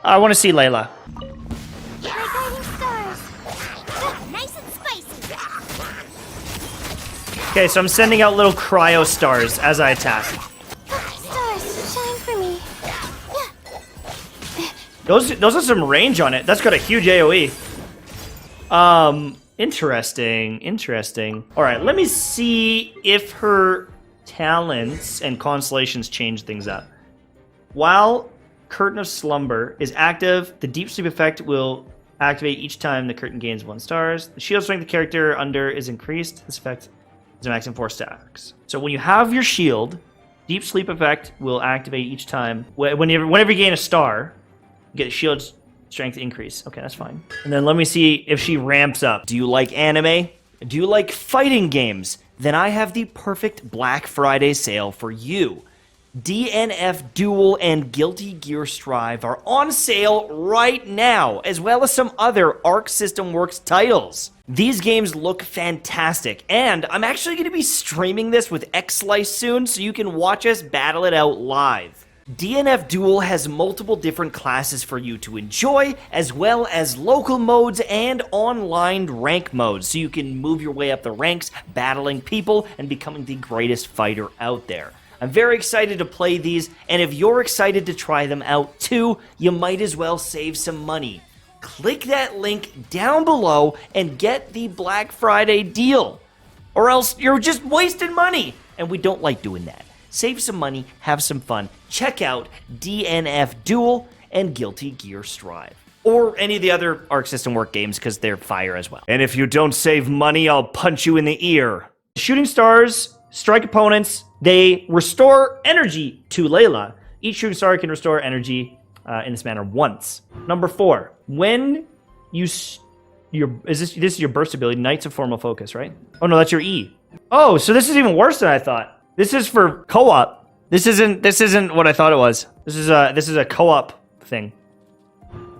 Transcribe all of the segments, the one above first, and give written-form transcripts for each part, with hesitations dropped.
I want to see Layla. Guiding stars. Nice and spicy. Okay, so I'm sending out little cryo stars as I attack. Stars, shine for me. Those are some range on it. That's got a huge AoE. Interesting. All right, let me see if her talents and constellations change things up. While Curtain of Slumber is active, the Deep Sleep effect will activate each time the curtain gains 1 star. The shield strength the character under is increased. This effect is a maximum 4 stacks. So when you have your shield, Deep Sleep effect will activate each time. Whenever you gain a star, you get a shield strength increase. Okay, that's fine. And then let me see if she ramps up. Do you like anime? Do you like fighting games? Then I have the perfect Black Friday sale for you. DNF Duel and Guilty Gear Strive are on sale right now, as well as some other Arc System Works titles. These games look fantastic, and I'm actually going to be streaming this with X-Slice soon, so you can watch us battle it out live. DNF Duel has multiple different classes for you to enjoy, as well as local modes and online rank modes, so you can move your way up the ranks, battling people, and becoming the greatest fighter out there. I'm very excited to play these, and if you're excited to try them out too, you might as well save some money. Click that link down below and get the Black Friday deal, or else you're just wasting money, and we don't like doing that. Save some money, have some fun. Check out DNF Duel and Guilty Gear Strive, or any of the other Arc System Work games, because they're fire as well. And if you don't save money, I'll punch you in the ear. Shooting stars strike opponents. They restore energy to Layla. Each shooting star can restore energy in this manner once. Number 4, when you this is your burst ability, Knights of Formal Focus, right? Oh no, that's your E. Oh, so this is even worse than I thought. This is for co-op. This isn't what I thought it was. This is a co-op thing.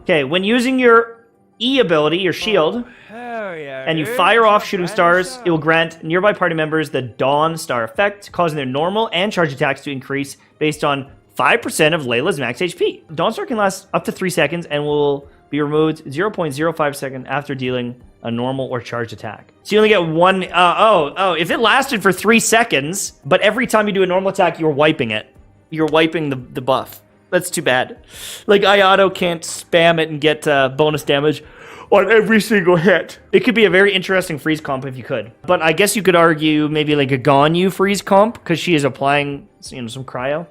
Okay, when using your E ability, your shield, and you fire off shooting stars, it will grant nearby party members the Dawn Star effect, causing their normal and charge attacks to increase based on 5% of Layla's max HP. Dawn Star can last up to 3 seconds and will be removed 0.05 seconds after dealing a normal or charged attack. So you only get one. If it lasted for 3 seconds, but every time you do a normal attack, you're wiping it. You're wiping the buff. That's too bad. Like, Ayato can't spam it and get bonus damage on every single hit. It could be a very interesting freeze comp if you could. But I guess you could argue maybe like a Ganyu freeze comp, because she is applying, some cryo.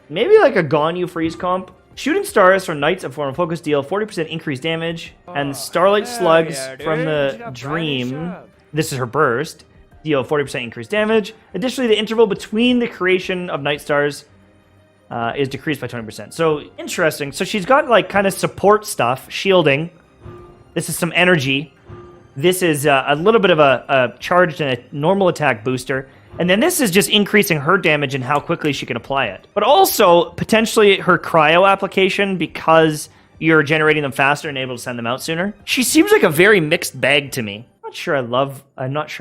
Maybe like a Ganyu freeze comp. Shooting stars from Knights of Formal Focus deal 40% increased damage, and Starlight Slugs from the Dream, this is her burst, deal 40% increased damage. Additionally, the interval between the creation of Night Stars is decreased by 20%. So, interesting. So she's got like kind of support stuff, shielding. This is some energy. This is a little bit of a charged and a normal attack booster. And then this is just increasing her damage and how quickly she can apply it. But also, potentially her cryo application, because you're generating them faster and able to send them out sooner. She seems like a very mixed bag to me. I'm not sure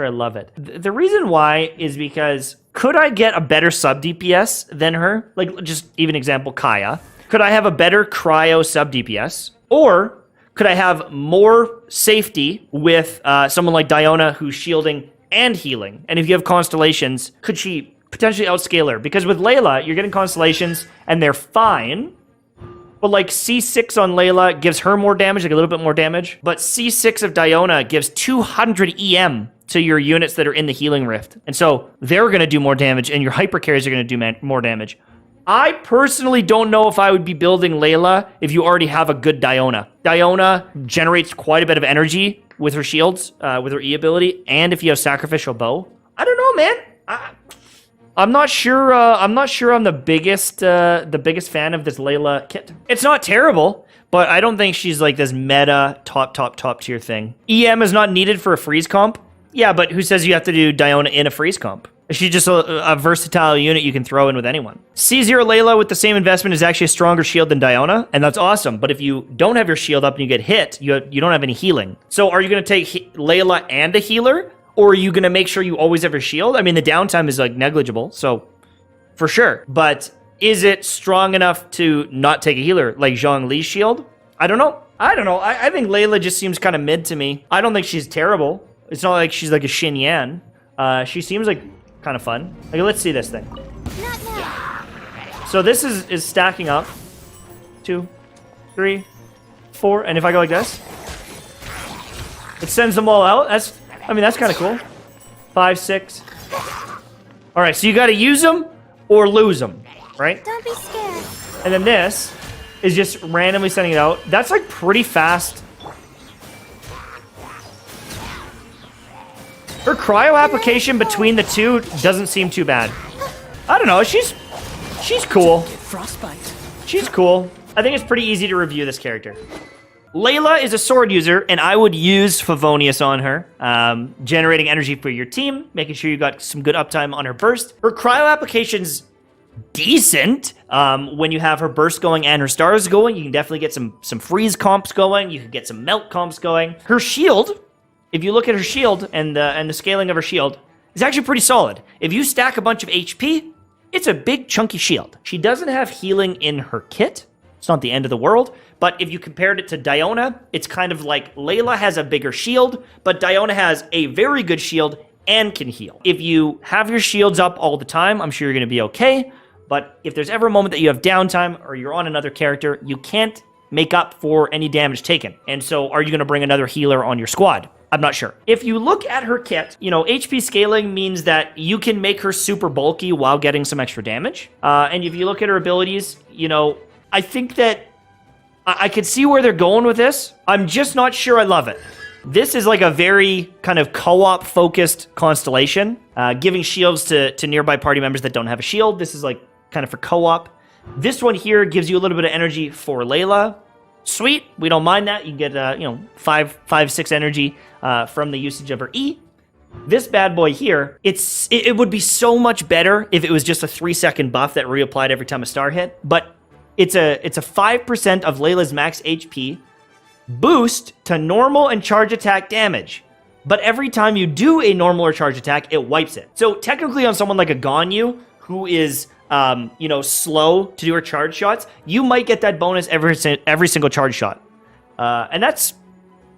I love it. The reason why is because, could I get a better sub DPS than her? Like, just even example, Kaya. Could I have a better cryo sub DPS? Or could I have more safety with someone like Diona, who's shielding and healing? And if you have constellations, could she potentially outscale her? Because with Layla, you're getting constellations and they're fine, but like C6 on Layla gives her more damage, like a little bit more damage, but C6 of Diona gives 200 EM to your units that are in the healing rift. And so they're going to do more damage, and your hyper carries are going to do more damage. I personally don't know if I would be building Layla if you already have a good Diona. Diona generates quite a bit of energy with her shields, with her E ability, and if you have Sacrificial Bow. I don't know, man. I'm not sure. I'm the biggest fan of this Layla kit. It's not terrible, but I don't think she's like this meta top tier thing. EM is not needed for a freeze comp. Yeah, but who says you have to do Diona in a freeze comp? She's just a versatile unit you can throw in with anyone. C0 Layla with the same investment is actually a stronger shield than Diona, and that's awesome. But if you don't have your shield up and you get hit, you don't have any healing. So are you going to take Layla and a healer? Or are you going to make sure you always have your shield? I mean, the downtime is like negligible, so for sure. But Is it strong enough to not take a healer like Zhongli's shield? I don't know. I think Layla just seems kind of mid to me. I don't think she's terrible. It's not like she's like a Xin Yan. She seems like kind of fun. Like, let's see this thing. Not now. So this is stacking up. 2, 3, 4, and if I go like this, it sends them all out. That's kind of cool. 5, 6. All right, so you got to use them or lose them, right? Don't be scared. And then this is just randomly sending it out. That's like pretty fast. Her cryo application between the two doesn't seem too bad. I don't know. She's cool. Frostbite. She's cool. I think it's pretty easy to review this character. Layla is a sword user, and I would use Favonius on her, generating energy for your team, making sure you got some good uptime on her burst. Her cryo application's decent when you have her burst going and her stars going. You can definitely get some freeze comps going. You can get some melt comps going. Her shield, if you look at her shield and the scaling of her shield, is actually pretty solid. If you stack a bunch of HP, it's a big chunky shield. She doesn't have healing in her kit. It's not the end of the world. But if you compared it to Diona, it's kind of like Layla has a bigger shield, but Diona has a very good shield and can heal. If you have your shields up all the time, I'm sure you're going to be okay. But if there's ever a moment that you have downtime or you're on another character, you can't make up for any damage taken. And so are you going to bring another healer on your squad? I'm not sure. If you look at her kit, HP scaling means that you can make her super bulky while getting some extra damage. And if you look at her abilities, I think that I could see where they're going with this. I'm just not sure I love it. This is like a very kind of co-op focused constellation, giving shields to nearby party members that don't have a shield. This is like kind of for co-op. This one here gives you a little bit of energy for Layla. Sweet, we don't mind that. You get 5, 6 energy from the usage of her E. This bad boy here, it would be so much better if it was just a 3-second buff that reapplied every time a star hit, but it's a 5% of Layla's max HP boost to normal and charge attack damage. But every time you do a normal or charge attack, it wipes it. So technically on someone like a Ganyu, who is slow to do her charge shots, you might get that bonus every single charge shot. And that's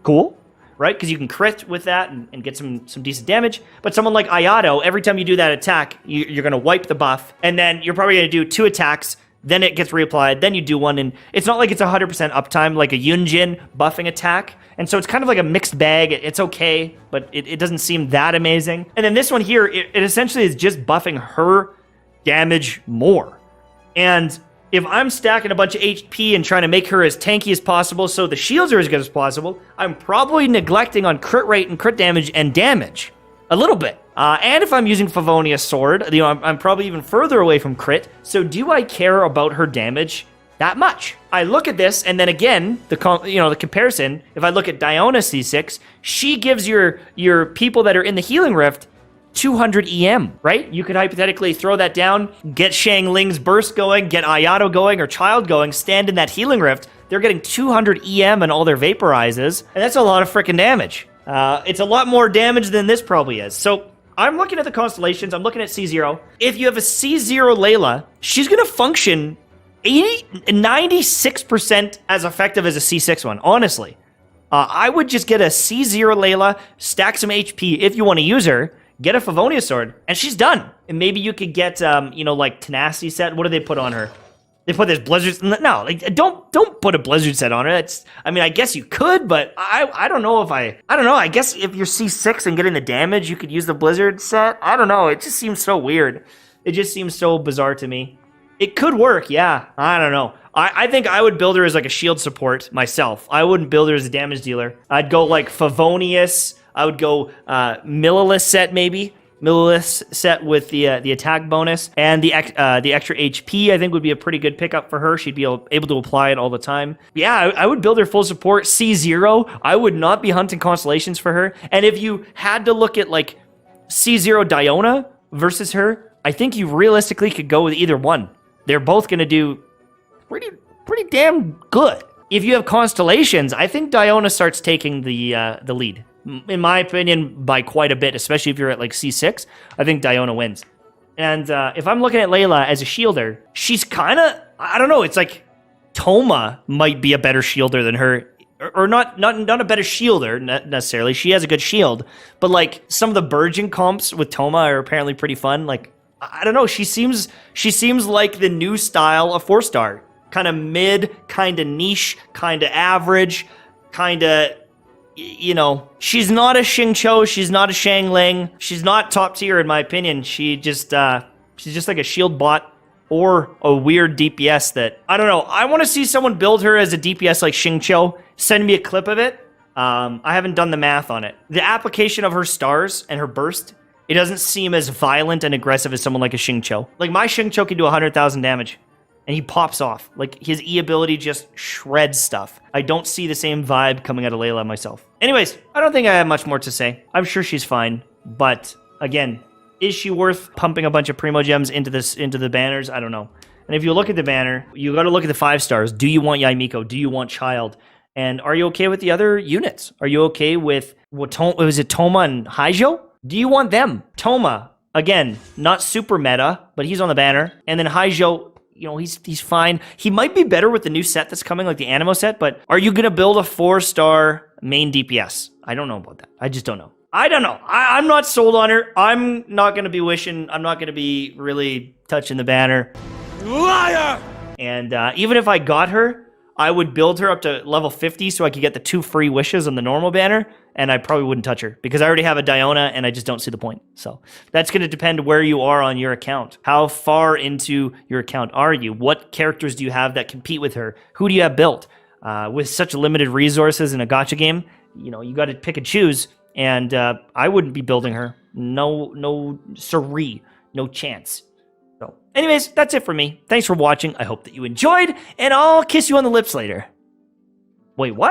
cool, right? Because you can crit with that and get some decent damage. But someone like Ayato, every time you do that attack, you're going to wipe the buff, and then you're probably going to do 2 attacks, then it gets reapplied, then you do one, and it's not like it's 100% uptime like a Yunjin buffing attack. And so it's kind of like a mixed bag. It's okay, but it doesn't seem that amazing. And then this one here, it essentially is just buffing her damage more. And if I'm stacking a bunch of HP and trying to make her as tanky as possible so the shields are as good as possible, I'm probably neglecting on crit rate and crit damage and damage a little bit. And if I'm using Favonius Sword, I'm probably even further away from crit. So do I care about her damage that much? I look at this, and then again, the comparison, if I look at Diona C6, she gives your people that are in the Healing Rift 200 EM, right? You could hypothetically throw that down, get Shang Ling's burst going, get Ayato going, or Child going, stand in that Healing Rift. They're getting 200 EM and all their vaporizes, and that's a lot of freaking damage. It's a lot more damage than this probably is. So I'm looking at the constellations. I'm looking at C0. If you have a C0 Layla, she's going to function 96% as effective as a C6 one, honestly. I would just get a C0 Layla, stack some HP if you want to use her, get a Favonius Sword, and she's done. And maybe you could get, like Tenacity set. What do they put on her? They put this Blizzard... No, don't put a Blizzard set on her. I guess you could, but I don't know if I don't know. I guess if you're C6 and getting the damage, you could use the Blizzard set. I don't know. It just seems so weird. It just seems so bizarre to me. It could work, yeah. I don't know. I think I would build her as like a shield support myself. I wouldn't build her as a damage dealer. I'd go like Favonius. I would go Millilith set maybe. Millilith set with the attack bonus and the extra HP. I think would be a pretty good pickup for her. She'd be able to apply it all the time. Yeah, I would build her full support. C0. I would not be hunting constellations for her. And if you had to look at like C0 Diona versus her, I think you realistically could go with either one. They're both going to do pretty damn good. If you have constellations, I think Diona starts taking the lead. In my opinion, by quite a bit, especially if you're at like C6, I think Diona wins. And if I'm looking at Layla as a shielder, she's kind of, I don't know, it's like Toma might be a better shielder than her. Or not a better shielder necessarily. She has a good shield, but like some of the Burgeon comps with Toma are apparently pretty fun. Like I don't know, she seems like the new style of 4-star, kind of mid, kind of niche, kind of average, kind of. You know, she's not a Xingqiu, she's not a Shangling, she's not top tier in my opinion. She's just like a shield bot or a weird DPS that, I don't know. I want to see someone build her as a DPS like Xingqiu. Send me a clip of it. I haven't done the math on it. The application of her stars and her burst, it doesn't seem as violent and aggressive as someone like a Xingqiu. Like my Xingqiu can do 100,000 damage. And he pops off. Like, his E ability just shreds stuff. I don't see the same vibe coming out of Layla myself. Anyways, I don't think I have much more to say. I'm sure she's fine. But, again, is she worth pumping a bunch of Primo Gems into the banners? I don't know. And if you look at the banner, you got to look at the 5 stars. Do you want Yaimiko? Do you want Child? And are you okay with the other units? Are you okay with, was it Toma and Haijo? Do you want them? Toma, again, not super meta, but he's on the banner. And then Haijo, you know, he's fine. He might be better with the new set that's coming, like the Animo set, but are you going to build a 4-star main DPS? I don't know about that. I just don't know. I don't know. I'm not sold on her. I'm not going to be wishing. I'm not going to be really touching the banner. Liar! And even if I got her, I would build her up to level 50 so I could get the 2 free wishes on the normal banner, and I probably wouldn't touch her because I already have a Diona and I just don't see the point. So that's going to depend where you are on your account. How far into your account are you? What characters do you have that compete with her? Who do you have built? With such limited resources in a gacha game, you know, you got to pick and choose, and I wouldn't be building her. No siree, no chance. So, anyways, that's it for me. Thanks for watching. I hope that you enjoyed, and I'll kiss you on the lips later. Wait, what?